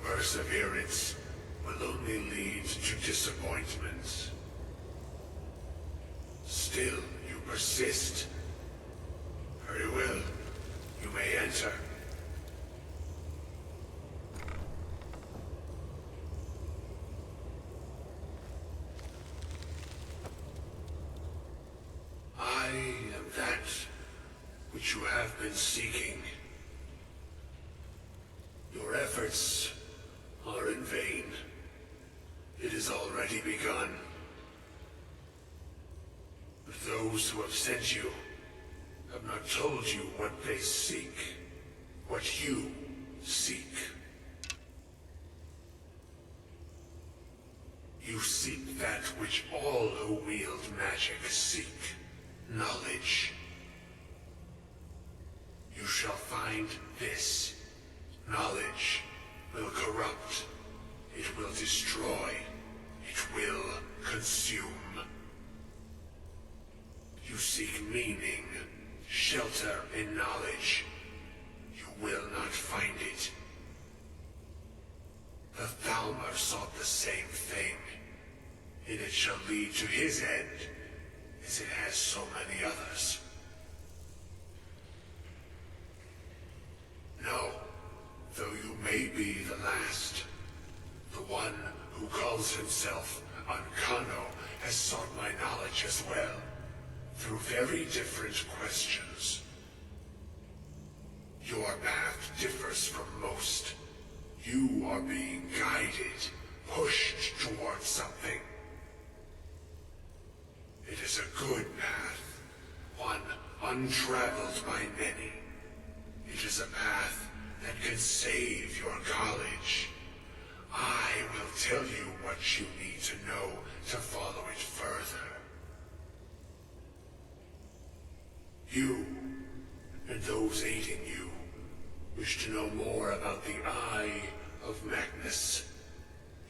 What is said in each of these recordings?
perseverance will only lead to disappointments. Still, you persist. Very well. You may enter. I am that which you have been seeking. Your efforts are in vain. It has already begun. But those who have sent you have not told you what they seek, what you seek. You seek that which all who wield magic seek, knowledge. You shall find this. Knowledge will corrupt. It will destroy. It will consume. You seek meaning, shelter in knowledge. You will not find it. The Thalmor sought the same thing, and it shall lead to his end, as it has so many others. No, though you may be the last, the one who calls himself Ancano has sought my knowledge as well, through very different questions. Your path differs from most. You are being guided, pushed towards something. It is a good path, one untraveled by many. It is a path that can save your college. I will tell you what you need to know to follow it further. You, and those aiding you, wish to know more about the Eye of Magnus.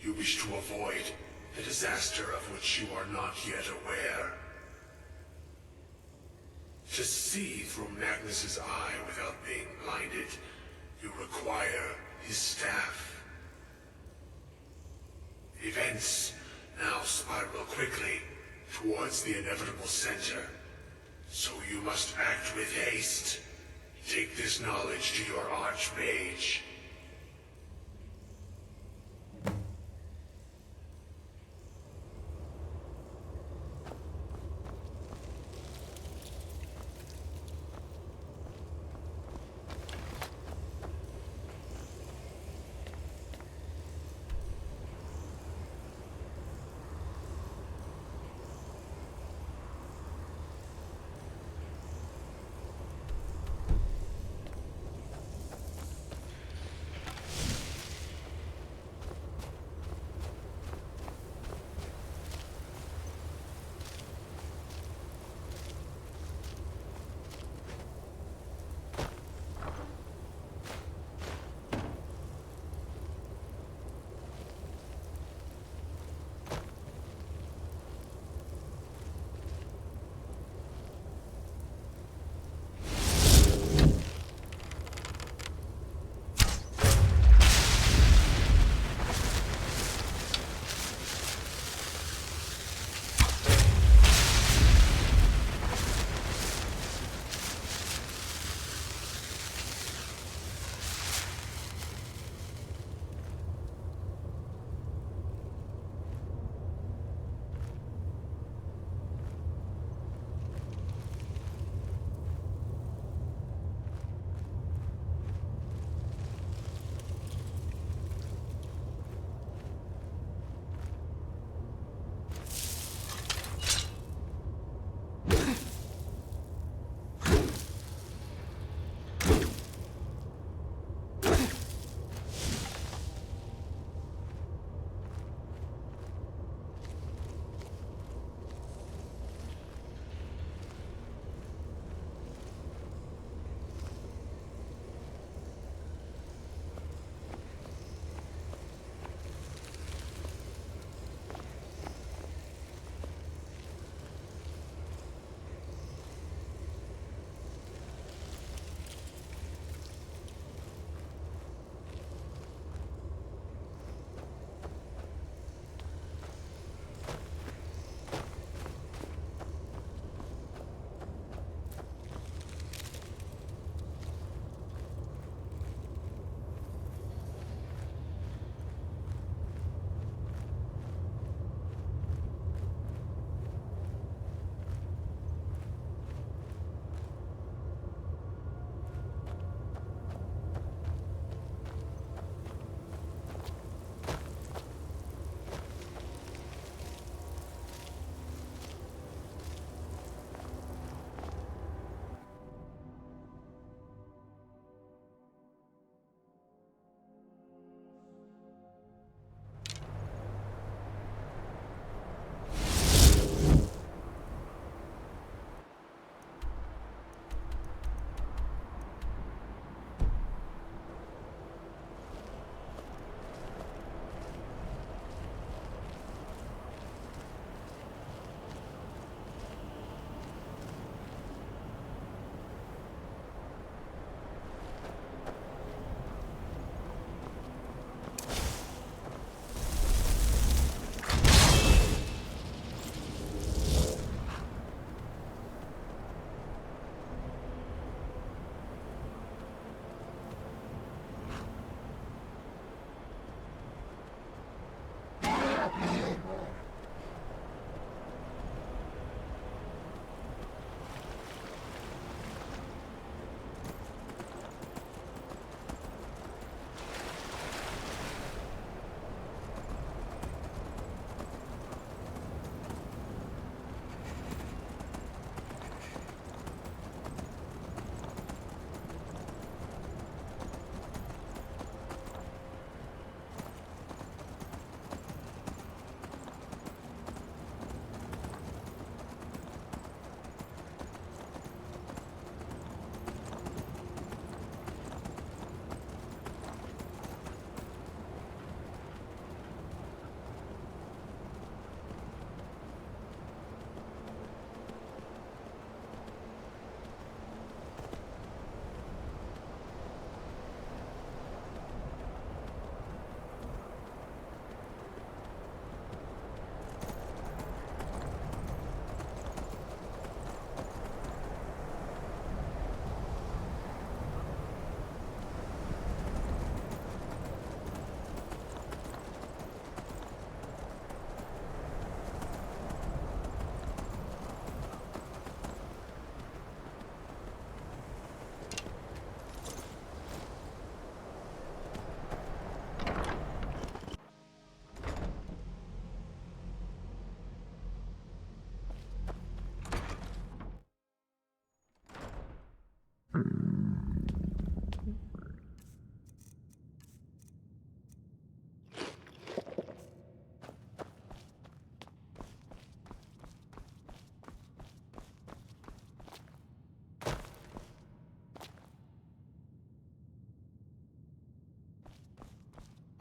You wish to avoid the disaster of which you are not yet aware. To see through Magnus's eye without being blinded, you require his staff. Events now spiral quickly towards the inevitable center, so you must act with haste. Take this knowledge to your archmage.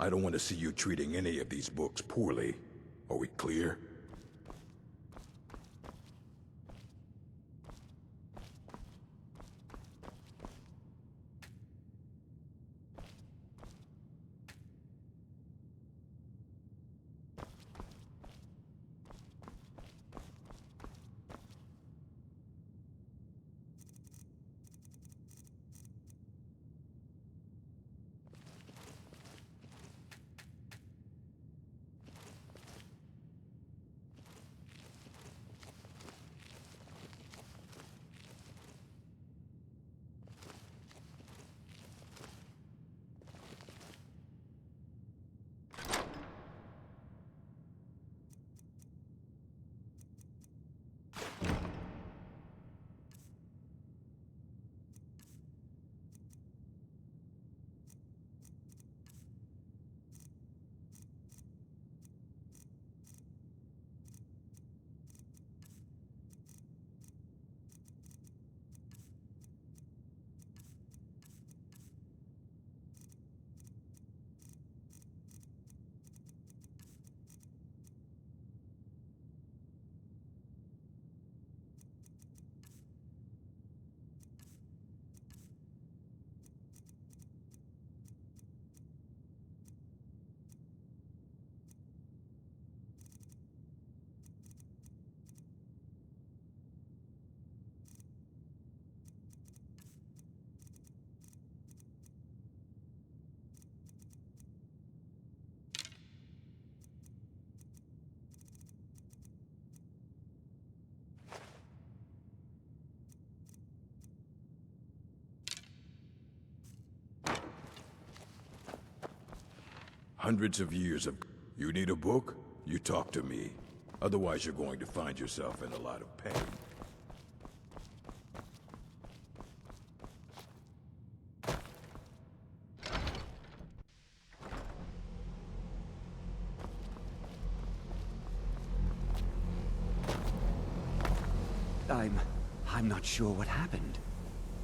I don't want to see you treating any of these books poorly. Are we clear? Hundreds of years of... You need a book? You talk to me. Otherwise you're going to find yourself in a lot of pain. I'm not sure what happened.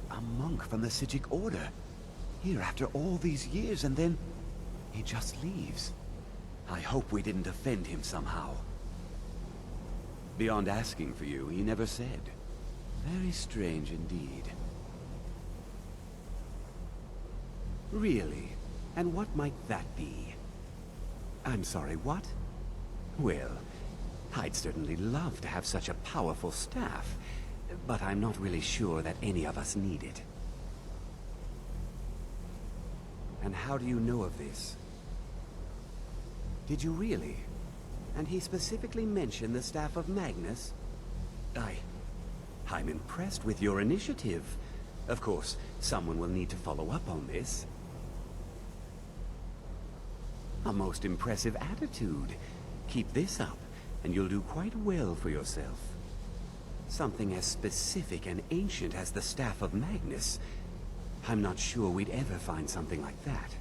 A monk from the Sijic Order. Here after all these years, and then he just leaves. I hope we didn't offend him somehow. Beyond asking for you, he never said. Very strange indeed. Really? And what might that be? I'm sorry, what? Well, I'd certainly love to have such a powerful staff, but I'm not really sure that any of us need it. And how do you know of this? Did you really? And he specifically mentioned the staff of Magnus? I'm impressed with your initiative. Of course, someone will need to follow up on this. A most impressive attitude. Keep this up, and you'll do quite well for yourself. Something as specific and ancient as the Staff of Magnus. I'm not sure we'd ever find something like that.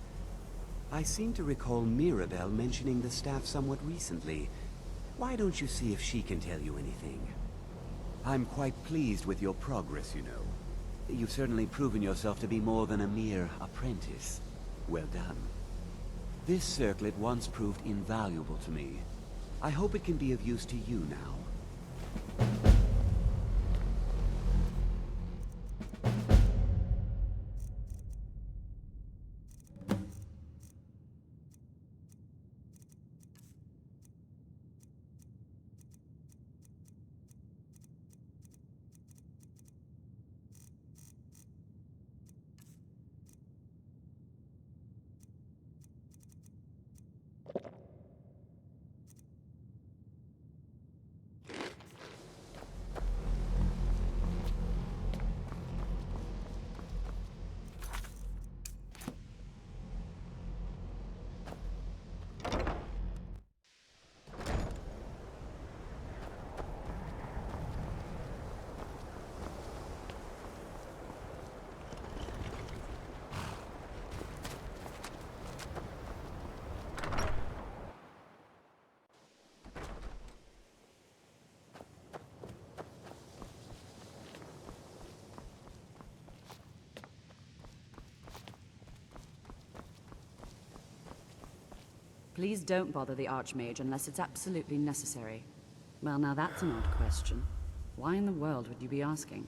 I seem to recall Mirabelle mentioning the staff somewhat recently. Why don't you see if she can tell you anything? I'm quite pleased with your progress, you know. You've certainly proven yourself to be more than a mere apprentice. Well done. This circlet once proved invaluable to me. I hope it can be of use to you now. Please don't bother the Archmage unless it's absolutely necessary. Well, now that's an odd question. Why in the world would you be asking?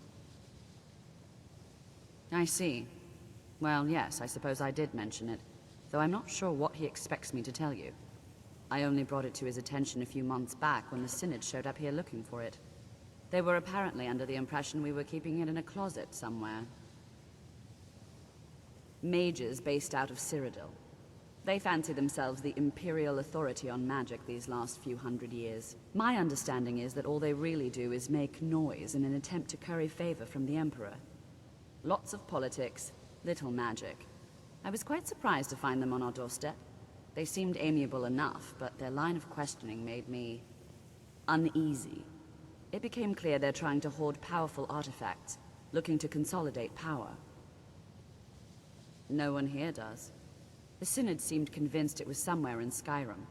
I see. Well, yes, I suppose I did mention it, though I'm not sure what he expects me to tell you. I only brought it to his attention a few months back when the Synod showed up here looking for it. They were apparently under the impression we were keeping it in a closet somewhere. Mages based out of Cyrodiil. They fancy themselves the imperial authority on magic these last few hundred years. My understanding is that all they really do is make noise in an attempt to curry favor from the Emperor. Lots of politics, little magic. I was quite surprised to find them on our doorstep. They seemed amiable enough, but their line of questioning made me uneasy. It became clear they're trying to hoard powerful artifacts, looking to consolidate power. No one here does. The Synod seemed convinced it was somewhere in Skyrim.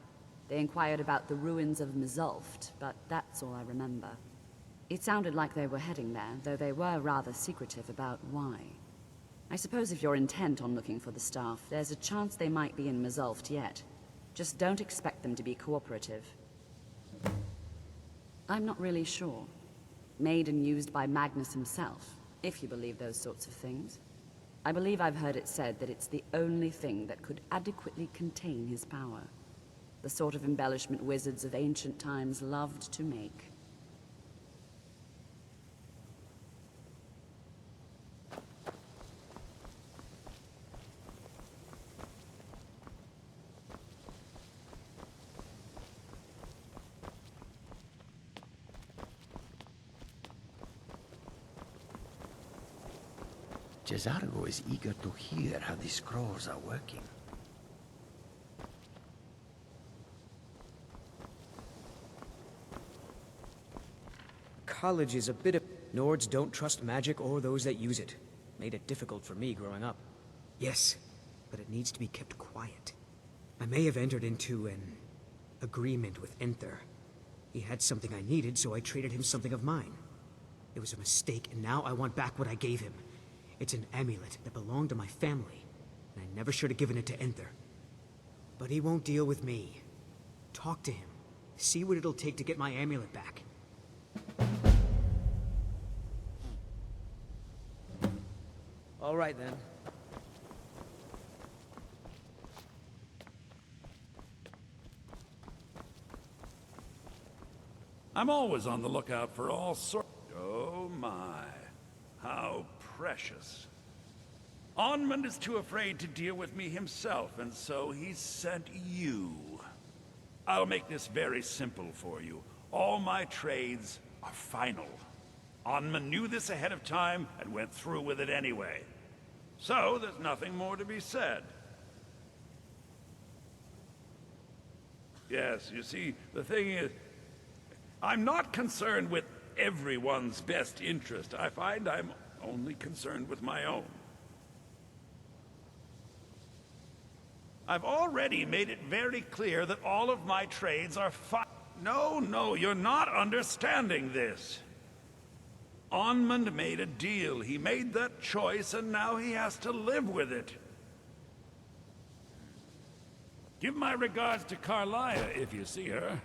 They inquired about the ruins of Mzulft, but that's all I remember. It sounded like they were heading there, though they were rather secretive about why. I suppose if you're intent on looking for the staff, there's a chance they might be in Mzulft yet. Just don't expect them to be cooperative. I'm not really sure. Made and used by Magnus himself, if you believe those sorts of things. I believe I've heard it said that it's the only thing that could adequately contain his power. The sort of embellishment wizards of ancient times loved to make. Cesargo is eager to hear how the scrolls are working. College is a bit of... Nords don't trust magic or those that use it. Made it difficult for me growing up. Yes, but it needs to be kept quiet. I may have entered into an agreement with Enther. He had something I needed, so I traded him something of mine. It was a mistake, and now I want back what I gave him. It's an amulet that belonged to my family, and I never should have given it to Enther. But he won't deal with me. Talk to him. See what it'll take to get my amulet back. All right, then. I'm always on the lookout for all sorts. Oh my, how precious. Onmund is too afraid to deal with me himself, and so he sent you. I'll make this very simple for you. All my trades are final. Onmund knew this ahead of time and went through with it anyway. So there's nothing more to be said. Yes, you see, the thing is, I'm not concerned with everyone's best interest. I find I'm only concerned with my own. I've already made it very clear that all of my trades are No, you're not understanding this. Onmund made a deal. He made that choice, and now he has to live with it. Give my regards to Carlia if you see her.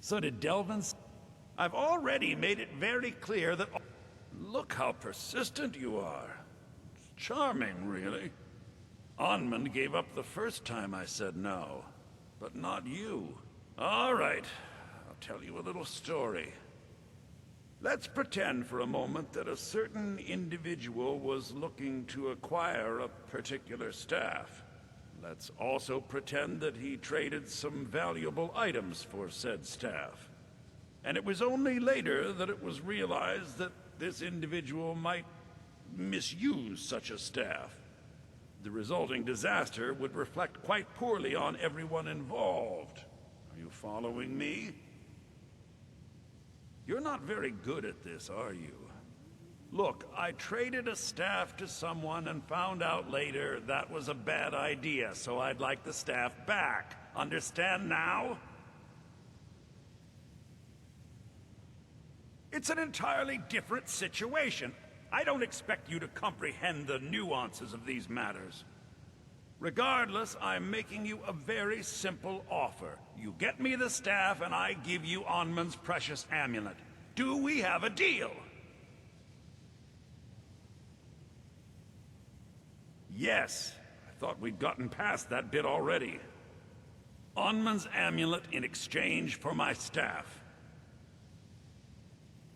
So did Delvin's. I've already made it very clear that... Look how persistent you are. It's charming, really. Onmund gave up the first time I said no, but not you. All right, I'll tell you a little story. Let's pretend for a moment that a certain individual was looking to acquire a particular staff. Let's also pretend that he traded some valuable items for said staff. And it was only later that it was realized that this individual might misuse such a staff. The resulting disaster would reflect quite poorly on everyone involved. Are you following me? You're not very good at this, are you? Look, I traded a staff to someone and found out later that was a bad idea, so I'd like the staff back. Understand now? It's an entirely different situation. I don't expect you to comprehend the nuances of these matters. Regardless, I'm making you a very simple offer. You get me the staff, and I give you Onmund's precious amulet. Do we have a deal? Yes. I thought we'd gotten past that bit already. Onmund's amulet in exchange for my staff.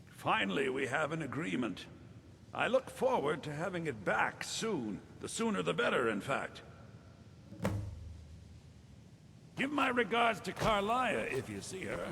Finally, we have an agreement. I look forward to having it back soon. The sooner the better, in fact. Give my regards to Carlia if you see her.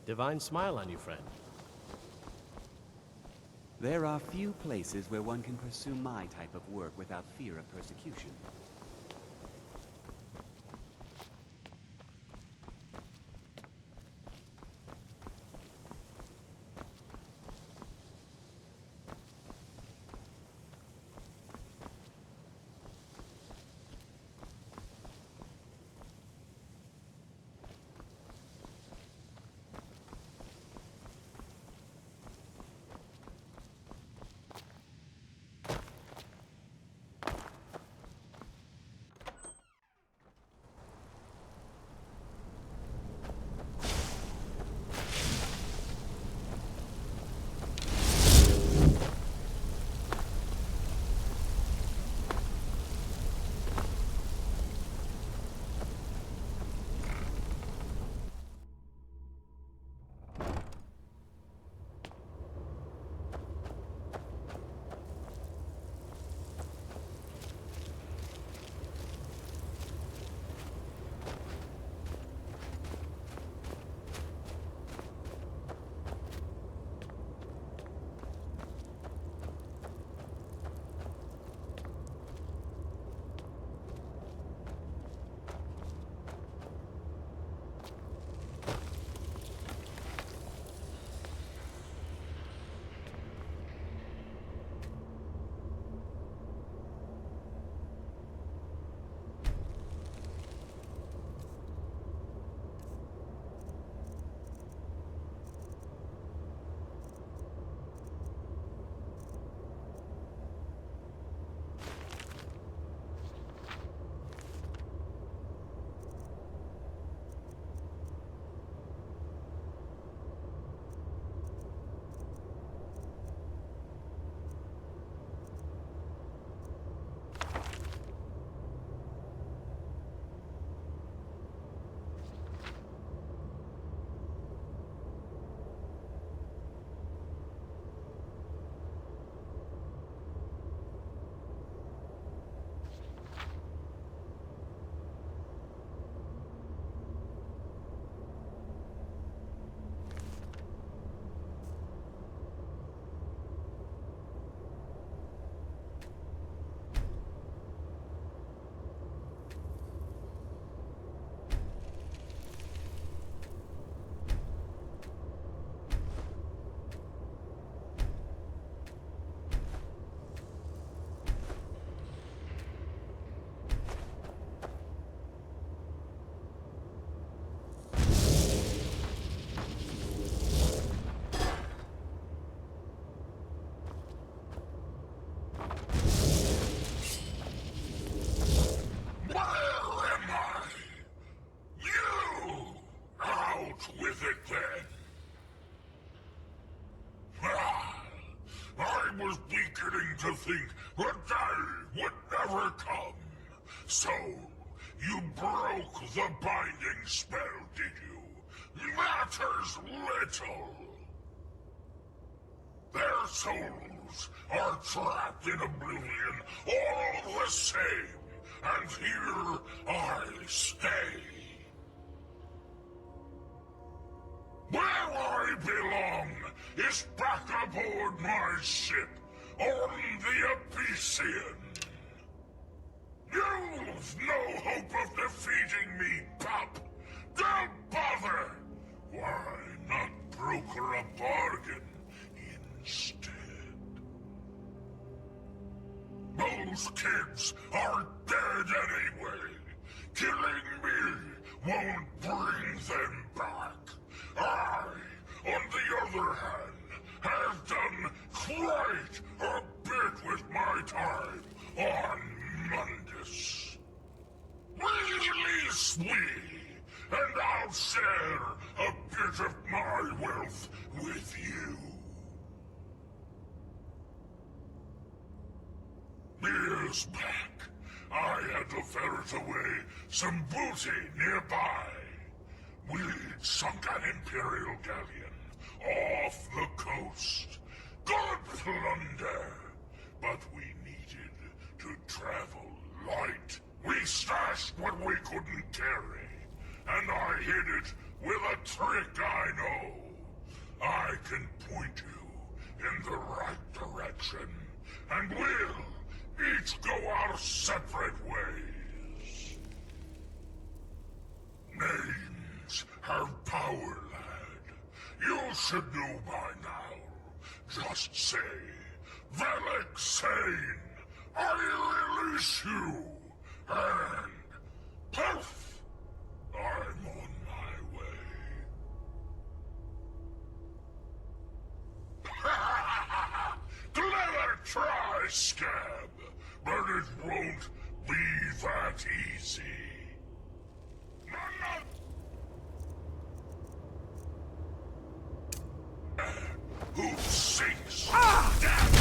Divine smile on you, friend. There are few places where one can pursue my type of work without fear of persecution. to think a day would never come. So, you broke the binding spell, did you? Matters little. Their souls are trapped in oblivion all the same, and here I stay. belong is back aboard my ship on the Abyssian. You've no hope of defeating me, pup. Don't bother. Why not broker a bargain instead? Those kids are dead anyway. Killing me won't bring them back. I, on the other hand, have done quite a bit with my time on Mundus. Release me, and I'll share a bit of my wealth with you. Years back, I had to ferret away some booty nearby. We'd sunk an Imperial galleon off the coast. Good plunder, but we needed to travel light. We stashed what we couldn't carry, and I hid it with a trick I know. I can point you in the right direction, and we'll each go our separate ways. Names have power, lad. You should know by now. Just say, Valak Sane, I release you, and poof, I'm on my way. Clever try, Scab, but it won't be that easy. Who sinks? Damn!